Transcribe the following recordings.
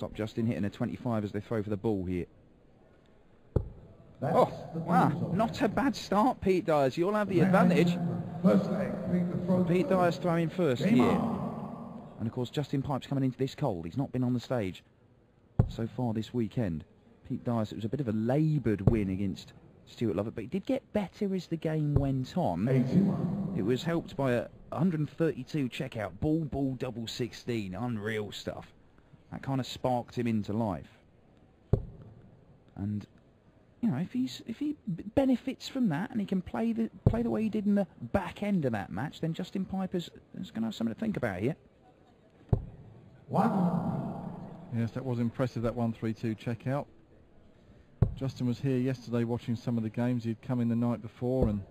Stop Justin hitting a 25 as they throw for the ball here. Oh, wow, not a bad start, Pete Dyos. You'll have the advantage. Pete Dyos throwing first here. And of course, Justin Pipe's coming into this cold. He's not been on the stage so far this weekend. Pete Dyos, it was a bit of a laboured win against Stuart Lovett, but he did get better as the game went on. It was helped by a 132 checkout, ball, double 16, unreal stuff. That kind of sparked him into life. And you know, if he benefits from that and he can play the way he did in the back end of that match, then Justin Piper's going to have something to think about here. Yes, that was impressive, that 132 checkout. Justin was here yesterday watching some of the games. He'd come in the night before and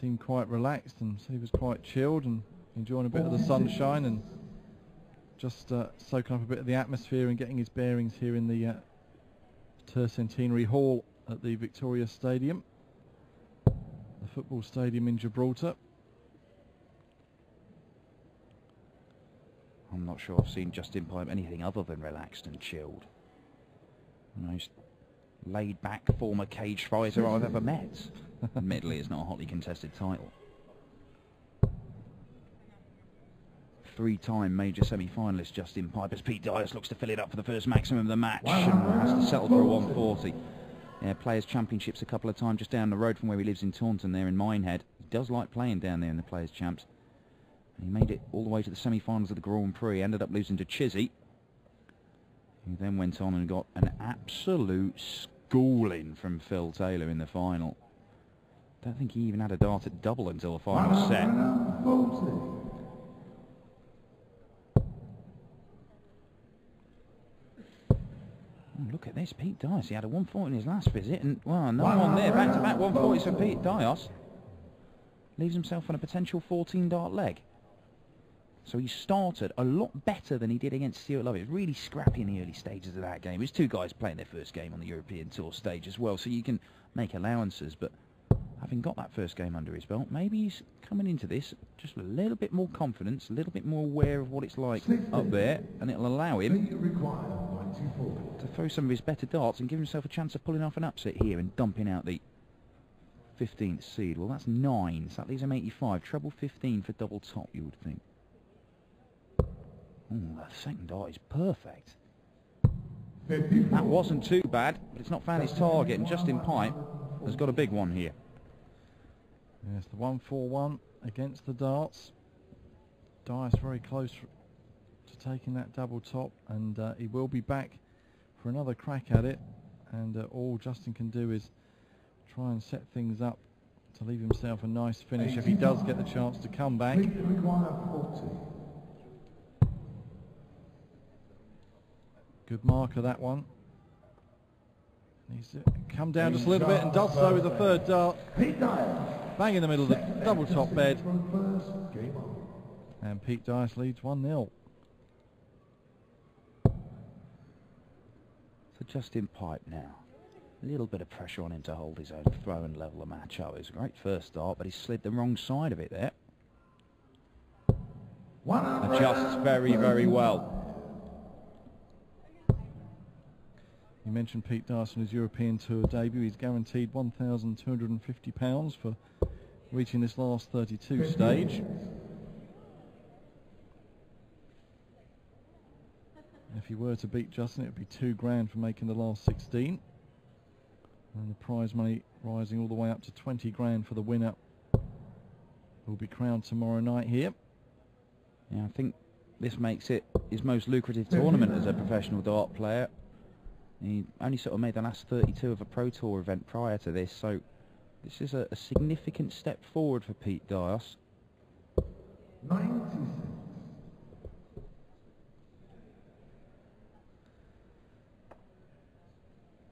seemed quite relaxed and said he was quite chilled and enjoying a bit of the sunshine and just soaking up a bit of the atmosphere and getting his bearings here in the Tercentenary Hall at the Victoria Stadium, the football stadium in Gibraltar. I'm not sure I've seen Justin Pipe anything other than relaxed and chilled. The most laid-back former cage fighter I've ever met. Admittedly, it's not a hotly contested title. Three-time major semi-finalist Justin Pipe, as Pete Dyos looks to fill it up for the first maximum of the match and has to settle for a 140. Yeah, Players' Championships a couple of times just down the road from where he lives in Taunton there in Minehead. He does like playing down there in the Players' Champs. And he made it all the way to the semi-finals of the Grand Prix, ended up losing to Chizzy. He then went on and got an absolute schooling from Phil Taylor in the final. Don't think he even had a dart at double until the final set. Look at this, Pete Dyos. He had a 140 in his last visit, and well, another one there. Back-to-back 140s for Pete Dyos. Leaves himself on a potential 14-dart leg. So he started a lot better than he did against Stuart Lovett. It was really scrappy in the early stages of that game. It was two guys playing their first game on the European Tour stage as well, so you can make allowances. But having got that first game under his belt, maybe he's coming into this just with a little bit more confidence, a little bit more aware of what it's like up there, and it'll allow him to throw some of his better darts and give himself a chance of pulling off an upset here and dumping out the 15th seed. Well, that's 9, so that leaves him 85. Treble 15 for double top, you would think. Oh, the second dart is perfect. That wasn't too bad, but it's not found his target, and Justin Pipe has got a big one here. Yes, the 141 against the darts. Dyos very close to taking that double top, and he will be back for another crack at it. And all Justin can do is try and set things up to leave himself a nice finish if he does get the chance to come back. Good marker, that one. Needs to come down just a little bit and does so with the third dart. Bang in the middle of the double top bed. And Pete Dyos leads 1-0. So Justin Pipe now. A little bit of pressure on him to hold his own throw and level the match up. It was a great first dart, but he slid the wrong side of it there. Adjusts very, very well. You mentioned Pete Dyos on his European Tour debut. He's guaranteed £1,250 for reaching this last 32 stage. If he were to beat Justin, it would be £2,000 for making the last 16. And the prize money rising all the way up to £20,000 for the winner, who will be crowned tomorrow night here. Yeah, I think this makes it his most lucrative tournament as a professional dart player. He only sort of made the last 32 of a Pro Tour event prior to this, so this is a significant step forward for Pete Dyos. 96.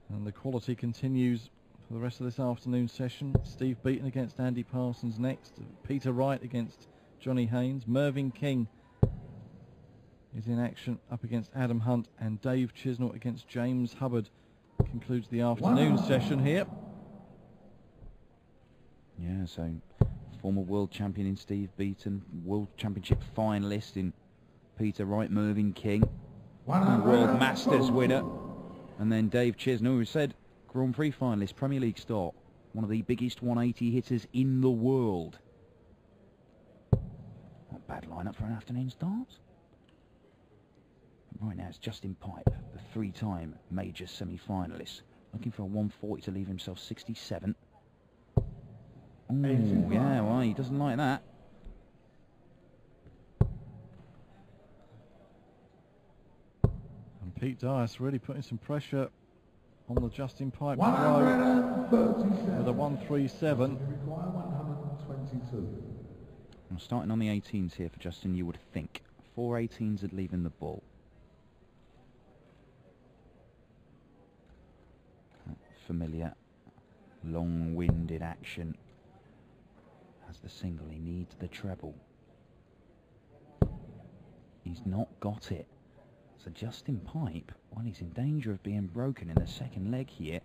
And the quality continues for the rest of this afternoon session. Steve Beaton against Andy Parsons next. Peter Wright against Johnny Haynes. Mervyn King is in action up against Adam Hunt, and Dave Chisnell against James Hubbard concludes the afternoon session here. Yeah, so former world champion in Steve Beaton, world championship finalist in Peter Wright, Mervyn King. World Masters winner. And then Dave Chisnall, who said Grand Prix finalist, Premier League start. One of the biggest 180 hitters in the world. Not a bad lineup for an afternoon start. Right now it's Justin Pipe, the three-time major semi-finalist. Looking for a 140 to leave himself 67. Oh, yeah, well, he doesn't like that. And Pete Dyos really putting some pressure on the Justin Pipe throw with a 137. I'm starting on the 18s here for Justin, you would think. 4 18s at leaving the ball. Familiar, long-winded action. Has the single, he needs the treble. He's not got it. So Justin Pipe, well, he's in danger of being broken in the second leg here.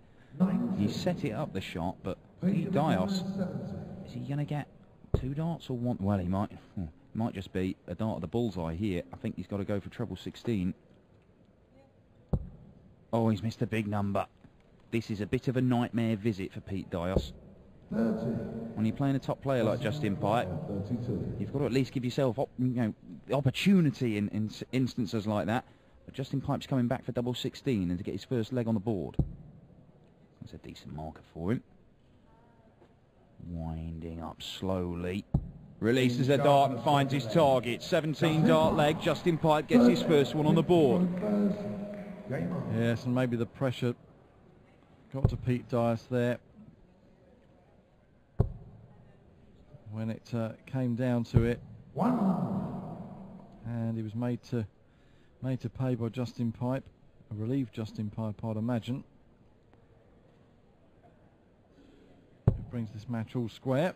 He set it up, the shot, but Pete Dyos, is he going to get 2 darts or 1? Well, he might just be a dart of the bullseye here. I think he's got to go for treble 16. Oh, he's missed a big number. This is a bit of a nightmare visit for Pete Dyos. When you're playing a top player like Justin Pipe, you've got to at least give yourself the opportunity in instances like that. But Justin Pipe's coming back for double 16 and to get his first leg on the board. That's a decent marker for him. Winding up slowly. Releases a dart and finds his target. 17 dart leg. Justin Pipe gets his first one on the board. Yes, and maybe the pressure got to Pete Dyos there when it came down to it, and he was made to pay by Justin Pipe, a relieved Justin Pipe, I'd imagine. It brings this match all square.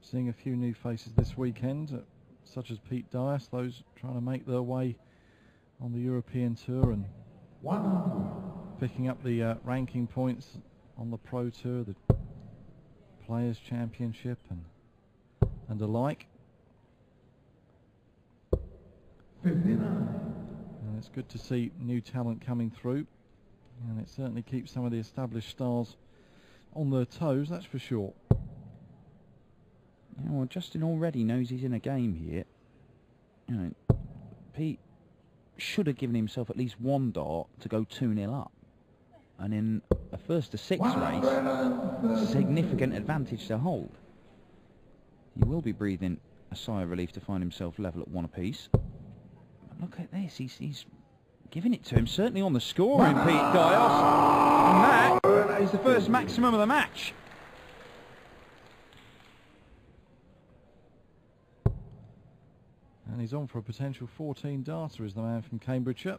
Seeing a few new faces this weekend, such as Pete Dyos, those trying to make their way on the European Tour and picking up the ranking points on the Pro Tour, the Players' Championship and the like. And it's good to see new talent coming through, and it certainly keeps some of the established stars on their toes, that's for sure. Yeah, well, Justin already knows he's in a game here. You know, Pete should have given himself at least 1 dart to go 2-0 up. And in a first to 6 race, significant advantage to hold. He will be breathing a sigh of relief to find himself level at 1 apiece. But look at this, he's giving it to him, certainly on the scoring, Pete Dyos. And that is the first maximum of the match. And he's on for a potential 14 darter, is the man from Cambridgeshire.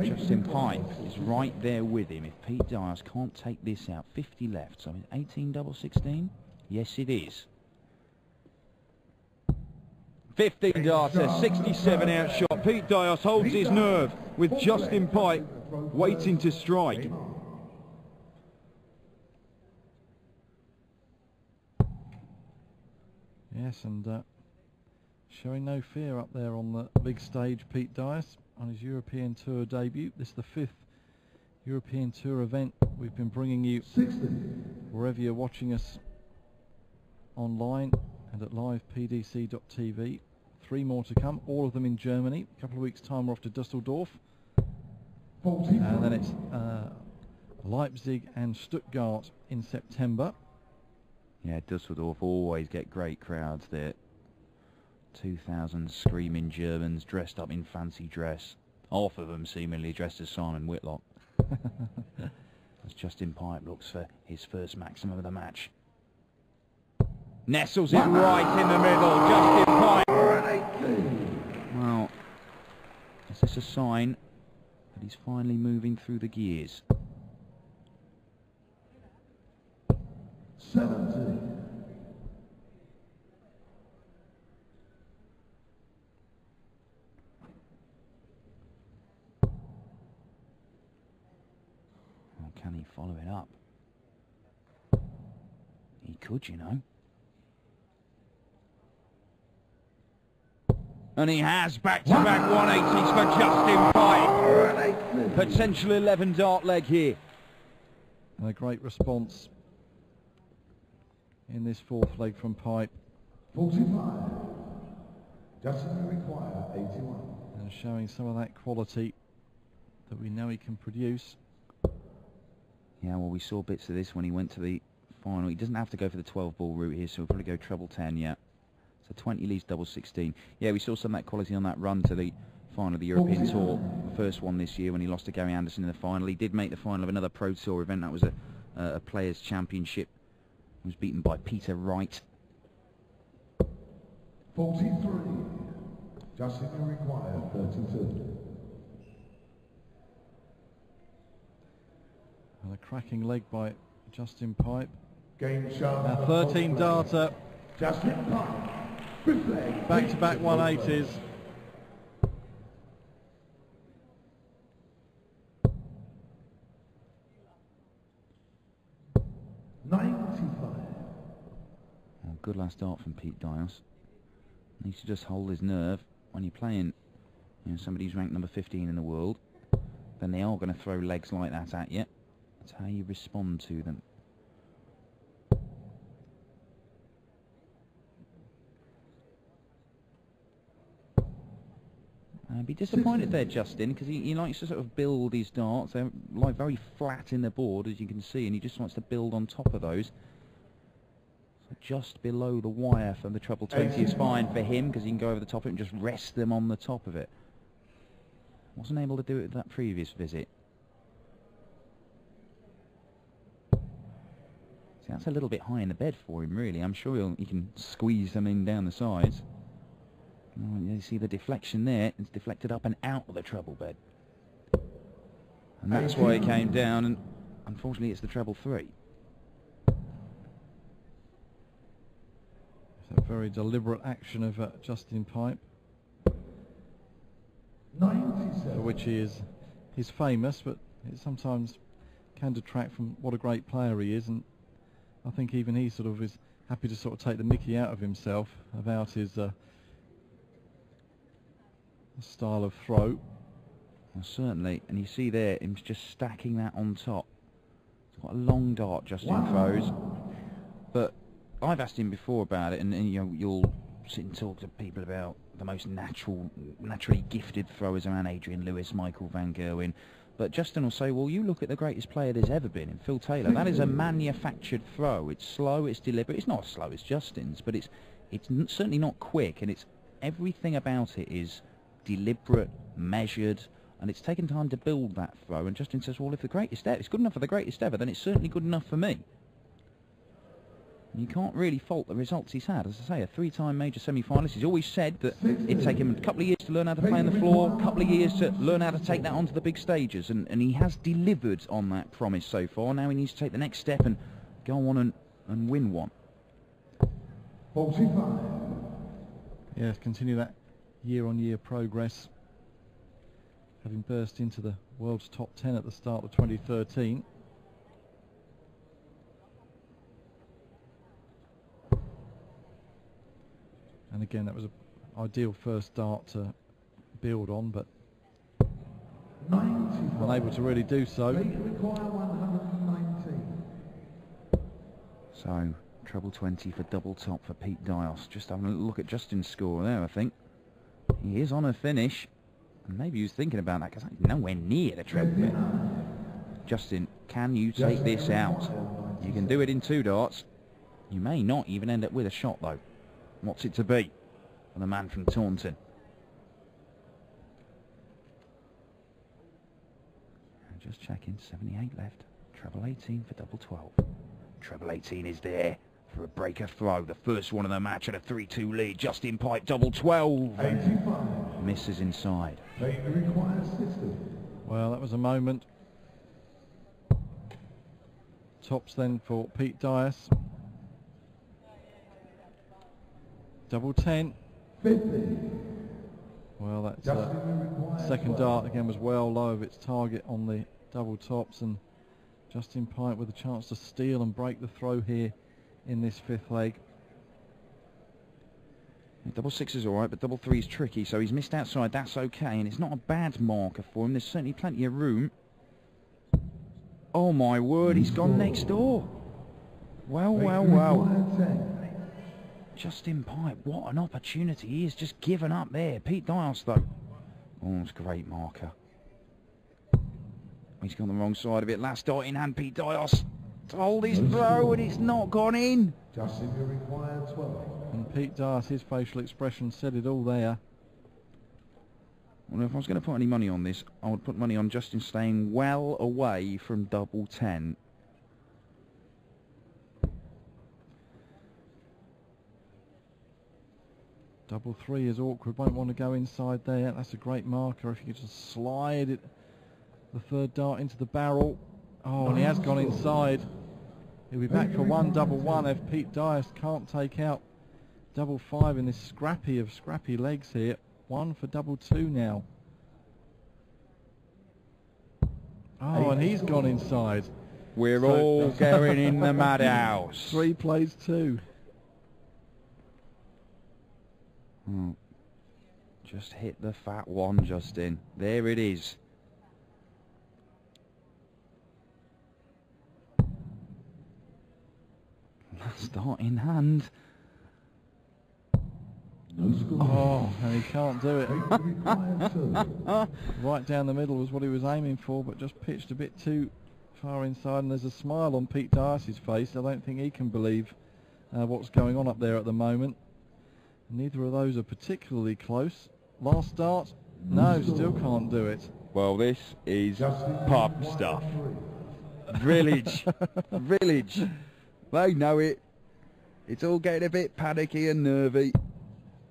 Justin Pipe is right there with him. If Pete Dyos can't take this out, 50 left, so 18 double 16? Yes, it is. 15 darter, 67 out shot. Pete Dyos holds his nerve with Justin Pipe waiting to strike. Yes, and showing no fear up there on the big stage, Pete Dyos, on his European Tour debut. This is the 5th European Tour event we've been bringing you wherever you're watching us online and at livepdc.tv. 3 more to come, all of them in Germany. A couple of weeks' time we're off to Dusseldorf. And then it's Leipzig and Stuttgart in September. Yeah, Dusseldorf always get great crowds there. 2,000 screaming Germans dressed up in fancy dress. Half of them seemingly dressed as Simon Whitlock. As Justin Pipe looks for his first maximum of the match. Nestles it right in the middle, Justin Pipe. Well, is this a sign that he's finally moving through the gears? 70. Can he follow it up? He could, you know. And he has back-to-back 180s for Justin Pipe. Potential 11 dart leg here. And a great response in this fourth leg from Pipe. 45. Justin will require 81. And showing some of that quality that we know he can produce. Yeah, well, we saw bits of this when he went to the final. He doesn't have to go for the 12-ball route here, so he'll probably go treble 10, yeah. So 20 leads double 16. Yeah, we saw some of that quality on that run to the final of the European Tour. First one this year when he lost to Gary Anderson in the final. He did make the final of another Pro Tour event. That was a Players' Championship. He was beaten by Peter Wright. 43. Justin will require 32. And a cracking leg by Justin Pipe. Game shown. A 13 darter. Justin Pipe. Back-to-back 180s. Well, good last start from Pete Dyos. Needs to just hold his nerve when you're playing, you know, somebody who's ranked number 15 in the world. Then they are going to throw legs like that at you. That's how you respond to them. I'd be disappointed there, Justin, because he likes to sort of build his darts. They're like very flat in the board, as you can see, and he just wants to build on top of those. So just below the wire from the treble 20 is fine for him, because he can go over the top of it and just rest them on the top of it. Wasn't able to do it with that previous visit. See, that's a little bit high in the bed for him, really. I'm sure he can squeeze them in down the sides. Oh, you see the deflection there. It's deflected up and out of the treble bed. And that's why it came down, and unfortunately it's the treble 3. It's a very deliberate action of Justin Pipe. 97. For which he's famous, but it sometimes can detract from what a great player he is, and I think even he sort of is happy to sort of take the mickey out of himself about his style of throw. Well, certainly, and you see there him just stacking that on top. It's quite a long dart Justin throws, but I've asked him before about it, and you know, you'll sit and talk to people about the most naturally gifted throwers around, Adrian Lewis, Michael Van Gerwen. But Justin will say, well, you look at the greatest player there's ever been in Phil Taylor. That is a manufactured throw. It's slow, it's deliberate. It's not as slow as Justin's, but it's certainly not quick, and it's everything about it is deliberate, measured, and it's taken time to build that throw. And Justin says, well, if the greatest ever, it's good enough for the greatest ever, then it's certainly good enough for me. You can't really fault the results he's had. As I say, a 3-time major semi-finalist. He's always said that it'd take him a couple of years to learn how to play on the floor, a couple of years to learn how to take that onto the big stages, and he has delivered on that promise so far. Now he needs to take the next step and go on and win one. 45. Yes, continue that year-on-year progress, having burst into the world's top 10 at the start of 2013. And again, that was an ideal first dart to build on, but 95. unable to really do so. Require 119. So, treble 20 for double top for Pete Dyos. Just having a look at Justin's score there, I think. He is on a finish. And maybe he was thinking about that, because I'm nowhere near the treble bit. Justin, can you take this out? You can do it in 2 darts. You may not even end up with a shot, though. What's it to be for the man from Taunton? Just checking, 78 left. Treble 18 for double 12. Treble 18 is there for a breaker throw. The first one of the match at a 3-2 lead. Justin Pipe, double 12. 85. Misses inside. Play requires 60. Well, that was a moment. Tops then for Pete Dyos. Double 10. 50. Well, that Justin requires second 12. dart again was well low of its target on the double tops, and Justin Pipe with a chance to steal and break the throw here in this fifth leg. Double 6 is alright, but double 3 is tricky, so he's missed outside. That's okay, and it's not a bad marker for him. There's certainly plenty of room. Oh my word, he's gone next door. Well, well, well. Justin Pipe, what an opportunity. He has just given up there. Pete Dyos, though. Oh, it's a great marker. He's gone the wrong side of it. Last dart in hand, Pete Dyos to hold his throw, and it's not gone in. Justin, you require 12. And Pete Dyos, his facial expression said it all there. Well, if I was going to put any money on this, I would put money on Justin staying well away from double 10. Double 3 is awkward, won't want to go inside there. That's a great marker if you could just slide it, the third dart into the barrel. Oh, and he has gone inside. He'll be back for one double 1 if Pete Dyos can't take out double 5 in this scrappy of scrappy legs here. 1 for double 2 now. Oh, and he's gone inside. We're all going in the madhouse. 3 plays 2. Oh, just hit the fat one, Justin. There it is. Last dart in hand. No score. Oh, and he can't do it. Play requires 2. Right down the middle was what he was aiming for, but just pitched a bit too far inside, and there's a smile on Pete Dyos' face. I don't think he can believe what's going on up there at the moment. Neither of those are particularly close. Last start, no, still can't do it. Well, this is Justin, pub requires stuff. 3. Village. Village. They know it. It's all getting a bit panicky and nervy.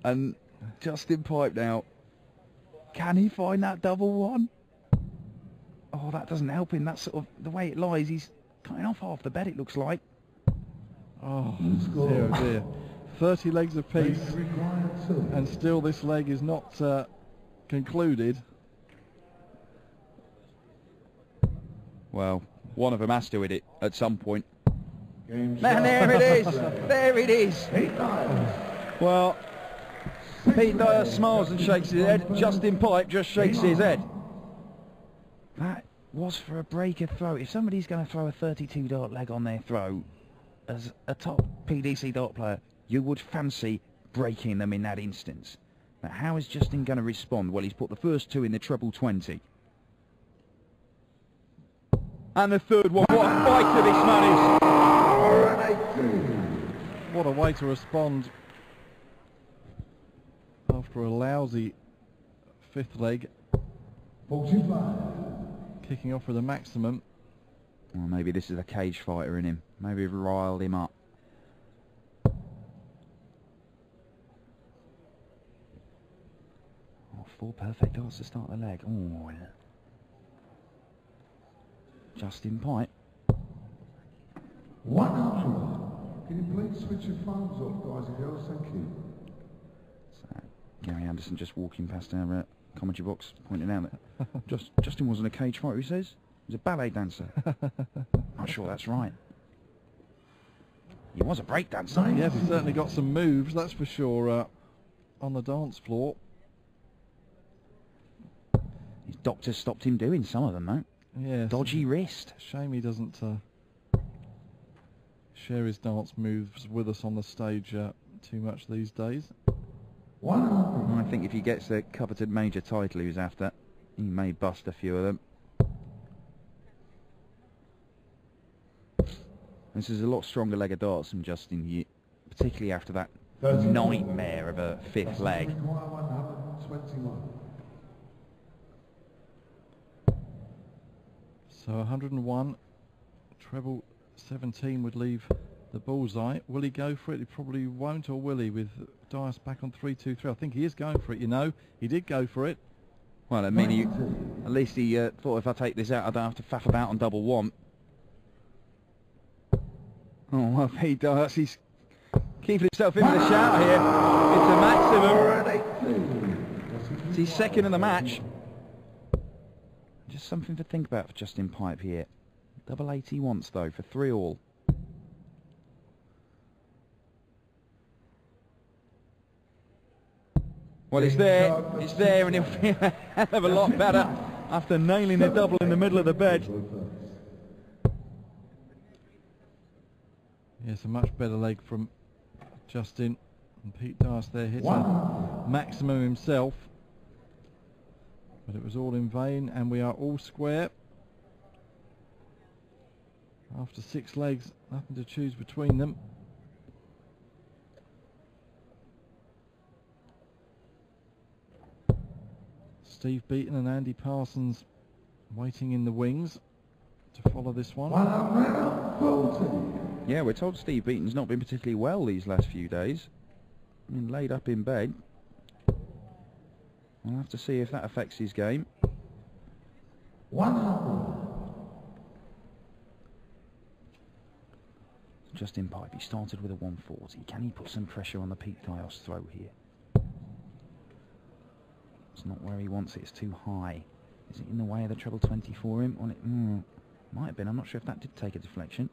And Justin Pipe now. Can he find that double 1? Oh, that doesn't help him. That's sort of the way it lies. He's cutting off half the bed, it looks like. Oh, score. dear, oh dear. 30 legs apiece, Play requires 2. and still this leg is not concluded. Well, one of them has to hit it at some point. Game And there it is. There it is. Pete Dyos. Well, Pete Dyos smiles and shakes his head. Justin Pipe just shakes his head. That was for a breaker throw. If somebody's going to throw a 32 dart leg on their throw, as a top PDC dart player, you would fancy breaking them in that instance. Now, how is Justin going to respond? Well, he's put the first 2 in the treble 20. And the third one. What a fighter this man is. What a way to respond after a lousy fifth leg. 45. Kicking off with a maximum. Well, maybe this is a cage fighter in him. Maybe we've riled him up. Oh, 4 perfect darts to start the leg. Oh, yeah. Justin Pipe. 100. Can you please switch your phones off, guys and girls? Thank you. So, Gary Anderson just walking past our commentary box, pointing out that Justin wasn't a cage fighter, he says. He was a ballet dancer. Not sure that's right. He was a break dancer. Yes, he's certainly got some moves, that's for sure, on the dance floor. His doctor stopped him doing some of them, though. Yes. Dodgy wrist. Shame he doesn't share his dance moves with us on the stage too much these days. 100. I think if he gets the coveted major title he was after, he may bust a few of them. This is a lot stronger leg of darts from Justin, particularly after that nightmare of a fifth leg. Require 121. So 101 treble 17 would leave the bullseye. Will he go for it? He probably won't, or will he, with Dyos back on 3-2-3? I think he is going for it, you know. He did go for it. Well, I mean, at least he thought, if I take this out, I don't have to faff about on double one. Oh, well, Pete Dyos, he's keeping himself in with a shout here. It's a maximum. It's his second in the match. Just something to think about for Justin Pipe here. Double 8 he wants, though, for 3-all. Well, it's there, and he'll feel a hell of a lot better after nailing a double in the middle of the bed. Yes, a much better leg from Justin. And Pete Dyos there hits a maximum himself. But it was all in vain, and we are all square. After 6 legs, nothing to choose between them. Steve Beaton and Andy Parsons waiting in the wings to follow this one. Yeah, we're told Steve Beaton's not been particularly well these last few days. Been laid up in bed. We'll have to see if that affects his game. Justin Pipe, he started with a 140. Can he put some pressure on the Pete Dyos throw here? It's not where he wants it, it's too high. Is it in the way of the treble 20 for him? Well, it might have been. I'm not sure if that did take a deflection.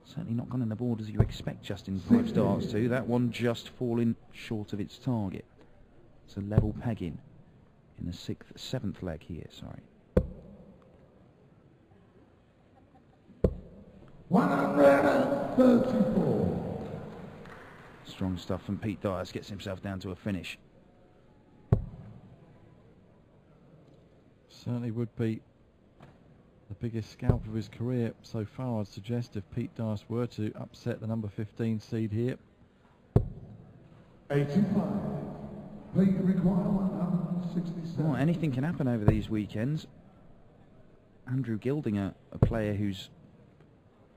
Certainly not gone in the board as you expect Justin Pipe's darts to. That one just falling short of its target. It's a level pegging in the 7th leg here, sorry. 134. Strong stuff from Pete Dyos, gets himself down to a finish. Certainly would be the biggest scalp of his career so far, I'd suggest, if Pete Dyos were to upset the number 15 seed here. 85. Pete require 167. Oh, anything can happen over these weekends. Andrew Gilding, a player who's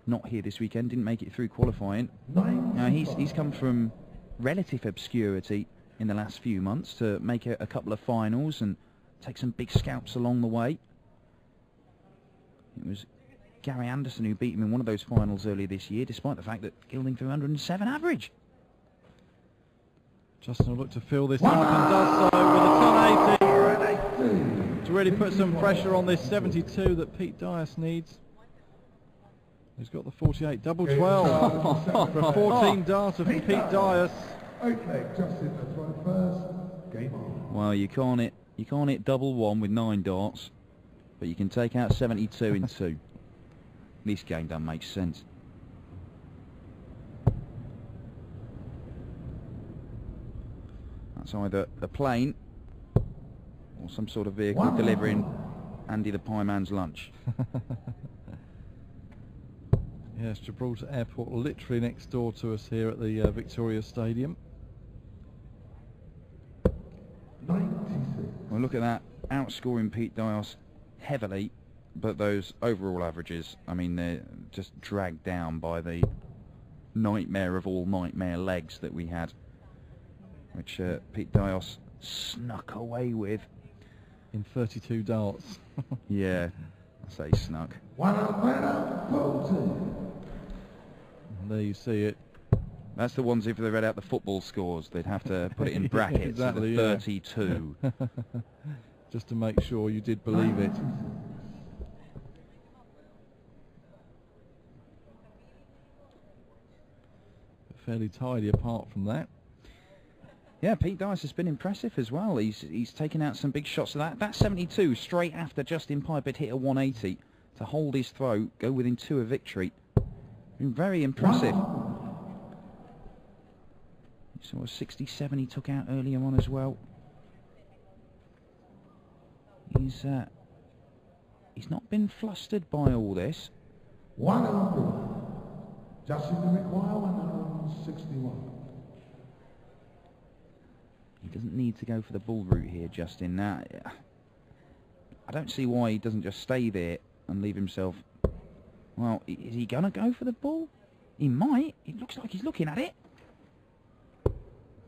not here this weekend, didn't make it through qualifying. Now he's come from relative obscurity in the last few months to make a couple of finals and take some big scalps along the way. It was Gary Anderson who beat him in one of those finals earlier this year, despite the fact that Gilding threw 107 average. Justin will look to fill this up and does so with a 1080 to really put some pressure on this 72 that Pete Dyos needs. He's got the 48, double 12 for a 14 dart of Pete Dyos. 8 leg, Justin to throw first. Game on. Well, you can't hit double one with 9 darts, but you can take out 72 in 2. This game doesn't make sense. That's either a plane or some sort of vehicle delivering Andy the Pie Man's lunch. Yes, Gibraltar Airport literally next door to us here at the Victoria Stadium. 96. Well, look at that, outscoring Pete Dyos heavily, but those overall averages, I mean, they're just dragged down by the nightmare of all nightmare legs that we had, which Pete Dyos snuck away with. In 32 darts. Yeah, I say snuck. 114. And there you see it. That's the ones if they read out the football scores, they'd have to put it in brackets. Yeah, exactly, the 32. Just to make sure you did believe it. But fairly tidy apart from that. Yeah, Pete Dyos has been impressive as well. He's taken out some big shots of that. That 72 straight after Justin Pipe had hit a 180 to hold his throw, go within 2 of victory. Been very impressive. You saw a 67 he took out earlier on as well. He's not been flustered by all this. 100. Justin to require 161. He doesn't need to go for the bull route here, Justin. Now, I don't see why he doesn't just stay there and leave himself Well, is he going to go for the ball? He might. It looks like he's looking at it.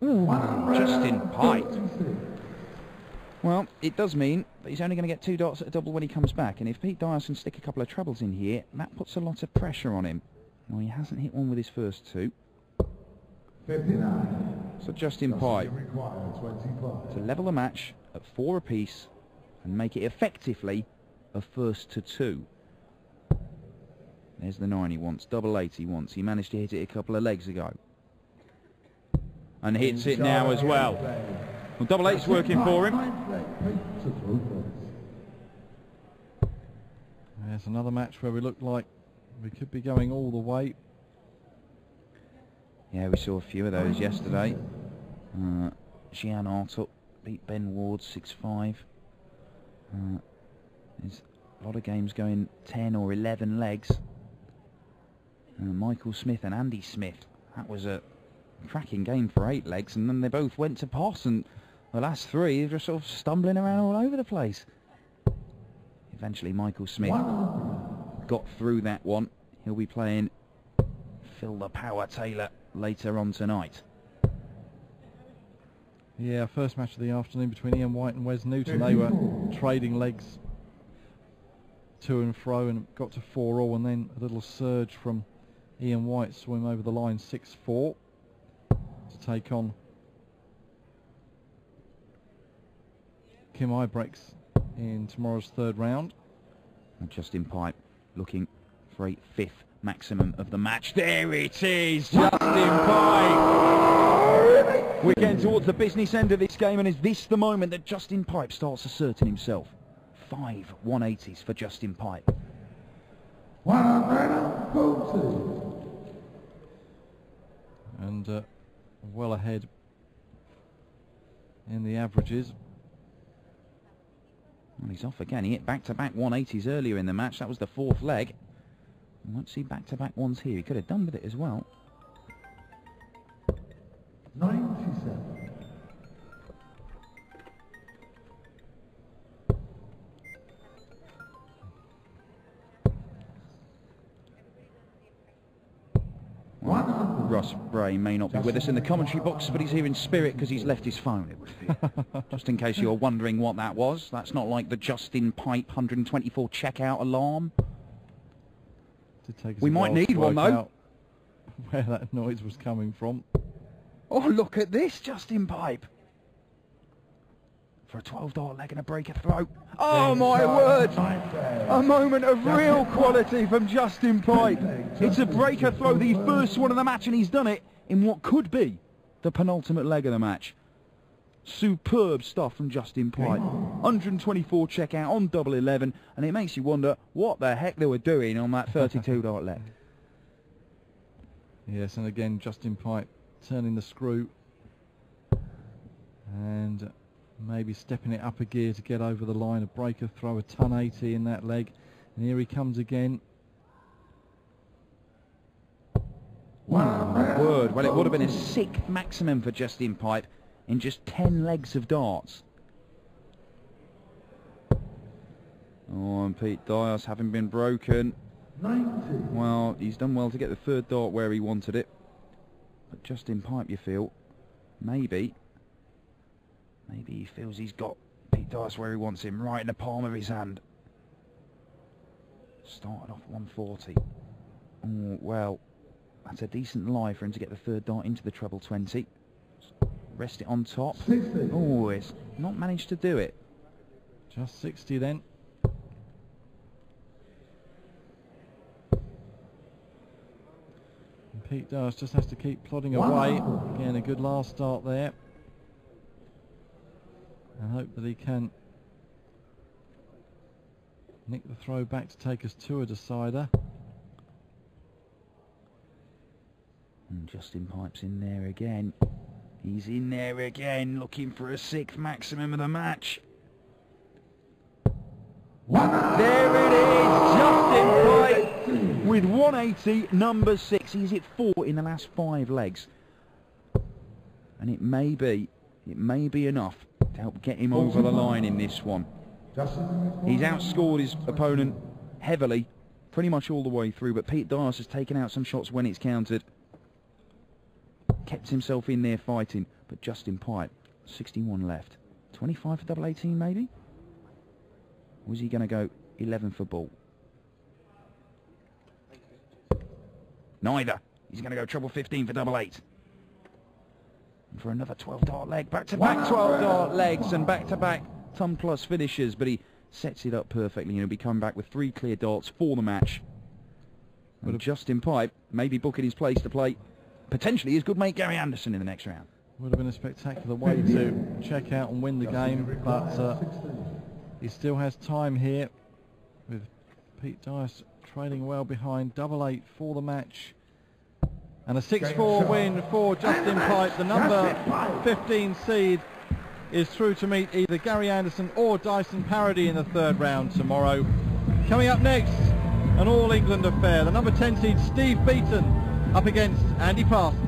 Ooh, Justin Pipe. Well, it does mean that he's only going to get 2 darts at a double when he comes back. And if Pete Dyos can stick a couple of trebles in here, that puts a lot of pressure on him. Well, he hasn't hit one with his first 2. 59. So Justin Pipe to level the match at 4 apiece and make it effectively a first to 2. There's the 9 he wants, double 8 he wants. He managed to hit it a couple of legs ago. And hits it now as well. Well, double 8's working for him. There's another match where we look like we could be going all the way. Yeah, we saw a few of those yesterday. Gian Artup beat Ben Ward 6-5. There's a lot of games going 10 or 11 legs. Michael Smith and Andy Smith. That was a cracking game for 8 legs, and then they both went to pass, and the last 3 are just sort of stumbling around all over the place. Eventually Michael Smith got through that one. He'll be playing Phil the Power Taylor later on tonight. Yeah, first match of the afternoon between Ian White and Wes Newton. They were trading legs to and fro and got to 4-all, and then a little surge from Ian White saw him over the line 6-4 to take on Kim Ibrex in tomorrow's 3rd round. And Justin Pipe looking for a 5th maximum of the match. There it is, Justin Pipe! We're getting towards the business end of this game, and is this the moment that Justin Pipe starts asserting himself? 5 180s for Justin Pipe. 140. And well ahead in the averages. Well, he's off again. He hit back-to-back 180s earlier in the match. That was the 4th leg. We won't see back-to-back ones here. He could have done with it as well. 97. Ross Bray may not be with us in the commentary box, but he's here in spirit because he's left his phone. Just in case you're wondering what that was, that's not like the Justin Pipe 124 checkout alarm. We We might need one though. Where that noise was coming from. Oh, look at this, Justin Pipe. For a 12-dart leg and a breaker throw. Oh, my word! A moment of real quality from Justin Pipe. It's a breaker throw, the first one of the match, and he's done it in what could be the penultimate leg of the match. Superb stuff from Justin Pipe. 124 checkout on double 11, and it makes you wonder what the heck they were doing on that 32-dart leg. Yes, and again, Justin Pipe turning the screw and maybe stepping it up a gear to get over the line. A breaker throw, a ton 80 in that leg, and here he comes again. My word. Well, it would have been a 6th maximum for Justin Pipe in just 10 legs of darts. Oh, and Pete Dyos having been broken. 90. Well, he's done well to get the 3rd dart where he wanted it. But Justin Pipe, you feel, maybe he feels he's got Pete Dyos where he wants him, right in the palm of his hand. Started off 140. Oh, well, that's a decent lie for him to get the 3rd dart into the treble 20. Rest it on top. 60. Oh, it's not managed to do it. Just 60 then. And Pete Dyos just has to keep plodding away. Again, a good last start there. And hope that he can nick the throw back to take us to a decider. And Justin Pipe's in there again. He's in there again, looking for a 6th maximum of the match. There it is, Justin Pipe with 180, number 6. He's hit 4 in the last 5 legs. And it may be enough to help get him over the line in this one. He's outscored his opponent heavily, pretty much all the way through, but Pete Dyos has taken out some shots when it's countered. Kept himself in there fighting, but Justin Pipe, 61 left. 25 for double 18 maybe? Or is he going to go 11 for ball? Neither. He's going to go treble 15 for double 8. And for another 12-dart leg. Back-to-back 12-dart legs and back-to-back ton plus finishes, but he sets it up perfectly. He'll be coming back with 3 clear darts for the match. And Justin Pipe maybe booking his place to play potentially his good mate Gary Anderson in the next round. Would have been a spectacular way to check out and win the game, but he still has time here with Pete Dyos trailing well behind. Double 8 for the match. And a 6-4 win for Justin Pipe. The number 15 seed is through to meet either Gary Anderson or Dyson Parody in the third round tomorrow. Coming up next, an All England affair. The number 10 seed Steve Beaton up against Andy Parsons.